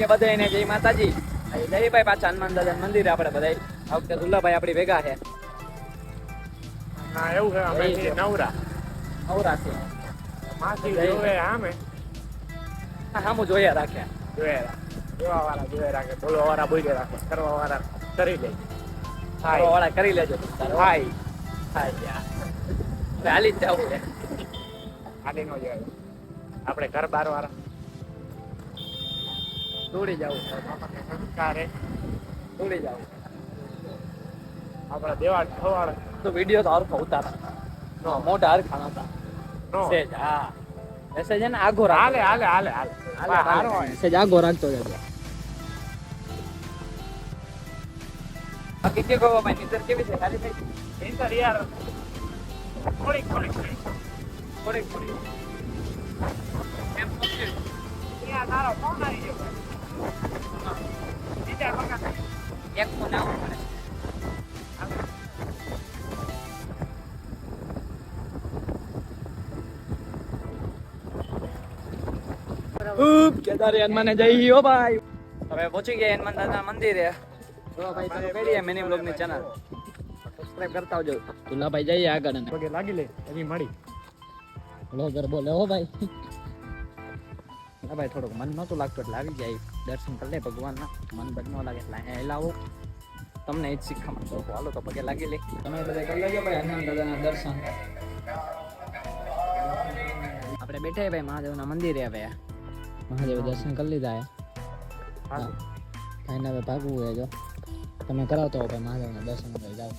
કે બધાને જય માતાજી. જયભાઈ પાછા હનુમાન દાદા મંદિરે આપણે બધા આ વખતે દુલ્લાભાઈ આપણી ભેગા છે. હા એવું છે અમે નવરા છે માસી જોવે આમે હામું જોયા રાખ્યા. જોવા વાળા રાખે, બોલવા વાળા બોલી રાખે, કરવા વાળા કરી લે. કરવા વાળા કરી લેજો. હાય હાલી જ જવું છે. હાલી નો જાય આપણે ઘર બાર વાળા દોડી જવું સંસ્કારે દોડી જવું. આપણા દેવાળ ખવાડ તો વિડીયો તો હરખો ઉતારા મોટા હરખા નતા. સેજ હા મેસેજ છે ને આગો હાલે હાલે હાલે હાલે હારો મેસેજ આગો રાખતો જજો. બાકી કે કહો ભાઈ નીતર કેવી છે? ખાલી થઈ નીતર યાર થોડીક એમ પૂછ્યું ત્યાં તારો ફોન આવી ગયો બીજા વખત એક ફોન આવો પડે. કેદારે હનુમાને જઈ હો ભાઈ. હવે પહોંચી ગયા હનુમાન દાદા મંદિરે. તો ભાઈ તમે કરીએ મિની બ્લોગ ની ચેનલ સબસ્ક્રાઇબ કરતા આવજો. દુલ્લાભાઈ જઈએ આગળ ને પગે લાગી લે એની મળી બ્લોગર બોલે હો ભાઈ. હા ભાઈ થોડુંક મન નહોતું લાગતું એટલે આવી જાય દર્શન કરી લે ભગવાનના. મન બદ ન લાગે એટલે અહીંયા લાવો તમને એ જ શીખવા મળતો. હાલો તો પગે લાગી લે. તમે બધા કરી લેજો ભાઈ હનુમાન દાદાના દર્શન. આપણે બેઠા ભાઈ મહાદેવના મંદિરે આવ્યા. મહાદેવ દર્શન કરી લીધા. હા ભાઈને હવે ભાગવું હોય જો તમે કરાવતો હો ભાઈ મહાદેવના દર્શન કરી જાઓ.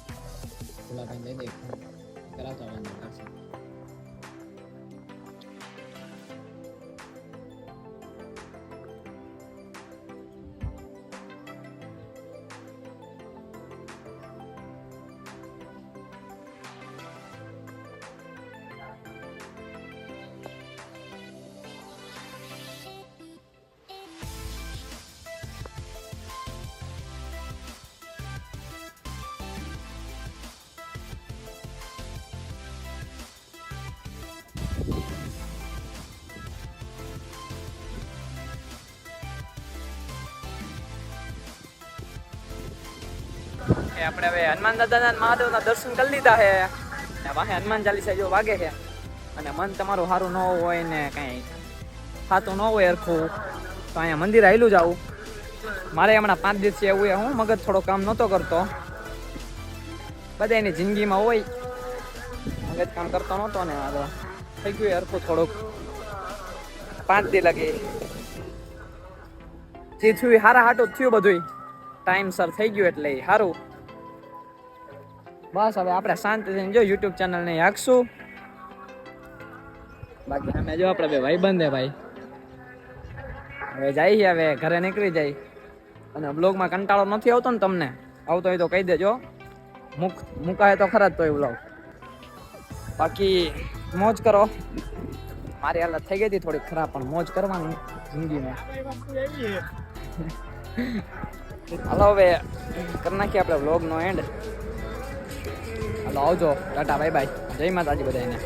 પેલા ભાઈ લઈ દે કરાવતો હોય દર્શન. આપણે હવે હનુમાન દાદાના મહાદેવના દર્શન કરી લીધા છે. વાહે હનુમાન ચાલીસા જો વાગે છે અને મન તમારું સારું ન હોય ને કઈ ખાતું ન હોય હરખું તો અહીંયા મંદિર આવેલું જ આવું. મારે હમણાં 5 દિવસથી એવું હું મગજ થોડો કામ નહોતો કરતો. બધા એની જિંદગીમાં હોય મગજ કામ કરતો નહોતો ને આગળ થઈ ગયું હરખું થોડુંક 5 દી લાગી જે થયું હારા હાટું થયું બધું ટાઈમસર થઈ ગયું એટલે સારું. બસ હવે આપણે શાંતિ થઈને જો યુટ્યુબ ચેનલને હાંકશું. બાકી અમે જો આપણે બે ભાઈબંધ હે ભાઈ. હવે જઈએ હવે ઘરે નીકળી જાય. અને બ્લોગમાં કંટાળો નથી આવતો ને તમને? આવતો હોય તો કહી દેજો. મુકાય તો ખરા જ તો એ બ્લોગ. બાકી મોજ કરો. મારી હાલત થઈ ગઈ હતી થોડી ખરાબ પણ મોજ કરવાની જિંદગીમાં. હાલો હવે કરી નાખીએ આપણે વ્લોગનો એન્ડ. હાલો આવજો ટાટા બાય બાય. જય માતાજી બધાને.